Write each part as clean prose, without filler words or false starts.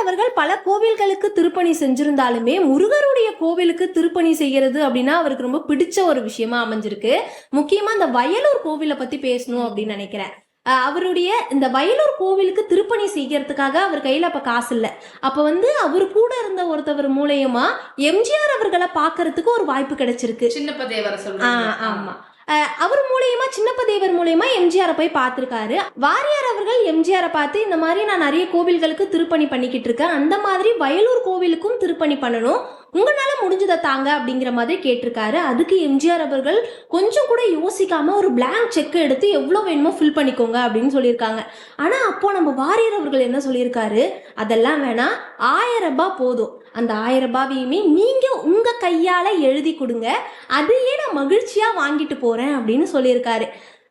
அவர்கள் பல கோவில்களுக்கு திருப்பணி செஞ்சிருந்தாலுமே முருகருடைய கோவிலுக்கு திருப்பணி செய்யறது அப்படின்னா அவருக்கு ரொம்ப பிடிச்ச ஒரு விஷயமா அமைஞ்சிருக்கு. முக்கியமா இந்த வயலூர் கோவிலை பத்தி பேசணும் அப்படின்னு நினைக்கிறேன். அவருடைய இந்த வயலூர் கோவிலுக்கு திருப்பணி செய்யறதுக்காக அவர் கையில அப்ப காசு இல்ல. அப்ப அவர் கூட இருந்த ஒருத்தவர் மூலியமா எம்ஜிஆர் அவர்களை பாக்குறதுக்கு ஒரு வாய்ப்பு கிடைச்சிருக்கு. சின்னப்ப தேவரை சொல்றாங்க. ஆமா. அவர் மூலியமா சின்னப்ப தேவர் மூலியமா எம்ஜிஆரை போய் பார்த்திருக்காரு. வாரியார் அவர்கள் எம்ஜிஆரை பார்த்து இந்த மாதிரி நான் நிறைய கோவில்களுக்கு திருப்பணி பண்ணிக்கிட்டு இருக்கேன், அந்த மாதிரி வயலூர் கோவிலுக்கும் திருப்பணி பண்ணணும், உங்களால முடிஞ்சதை தாங்க அப்படிங்கிற மாதிரி கேட்டிருக்காரு. அதுக்கு எம்ஜிஆர் அவர்கள் கொஞ்சம் கூட யோசிக்காம ஒரு பிளாங்க் செக் எடுத்து எவ்வளவு வேணுமோ ஃபில் பண்ணிக்கோங்க அப்படின்னு சொல்லியிருக்காங்க. ஆனா அப்போ நம்ம வாரியார் அவர்கள் என்ன சொல்லியிருக்காரு, அதெல்லாம் வேணாம், 1000 ரூபாய் போதும், அந்த 1000 ரூபாவையுமே நீங்க உங்க கையால எழுதி கொடுங்க, அதையே நான் மகிழ்ச்சியா வாங்கிட்டு போறேன் அப்படின்னு சொல்லியிருக்காரு.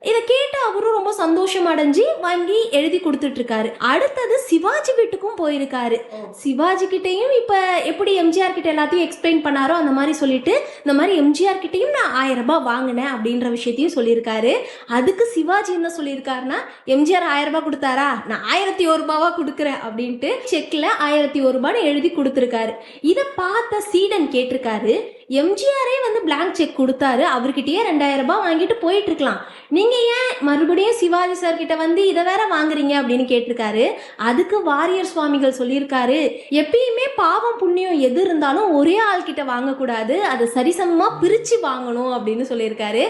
இதை கேட்டு அவரும் ரொம்ப சந்தோஷம் அடைஞ்சு வாங்கி எழுதி கொடுத்துட்டு இருக்காரு. அடுத்தது சிவாஜி வீட்டுக்கும் போயிருக்காரு. சிவாஜி கிட்டையும் இப்ப எப்படி எம்ஜிஆர் கிட்ட எல்லாத்தையும் எக்ஸ்பிளைன் பண்ணாரோ அந்த மாதிரி சொல்லிட்டு இந்த மாதிரி எம்ஜிஆர் கிட்டையும் நான் 1000 ரூபாய் வாங்கினேன் அப்படின்ற விஷயத்தையும் சொல்லியிருக்காரு. அதுக்கு சிவாஜி என்ன சொல்லியிருக்காருன்னா, எம்ஜிஆர் 1000 ரூபாய் கொடுத்தாரா, நான் 1001 ரூபாவா கொடுக்குறேன் அப்படின்ட்டு செக்ல 1001 ரூபான்னு எழுதி கொடுத்துருக்காரு. இதை பார்த்த சீடன் கேட்டிருக்காரு, எம்ஜிஆரே பிளாங்க் செக் கொடுத்தாரு, அவர்கிட்டயே 2000 ரூபாய் வாங்கிட்டு போயிட்டு இருக்கலாம், நீங்க ஏன் மறுபடியும் சிவாஜி சார் கிட்ட இதை வேற வாங்குறீங்க அப்படின்னு கேட்டிருக்காரு. அதுக்கு வாரியார் சுவாமிகள் சொல்லியிருக்காரு, எப்பயுமே பாவம் புண்ணியம் எது இருந்தாலும் ஒரே ஆள் கிட்ட வாங்கக்கூடாது, அதை சரிசமமா பிரிச்சு வாங்கணும் அப்படின்னு சொல்லியிருக்காரு.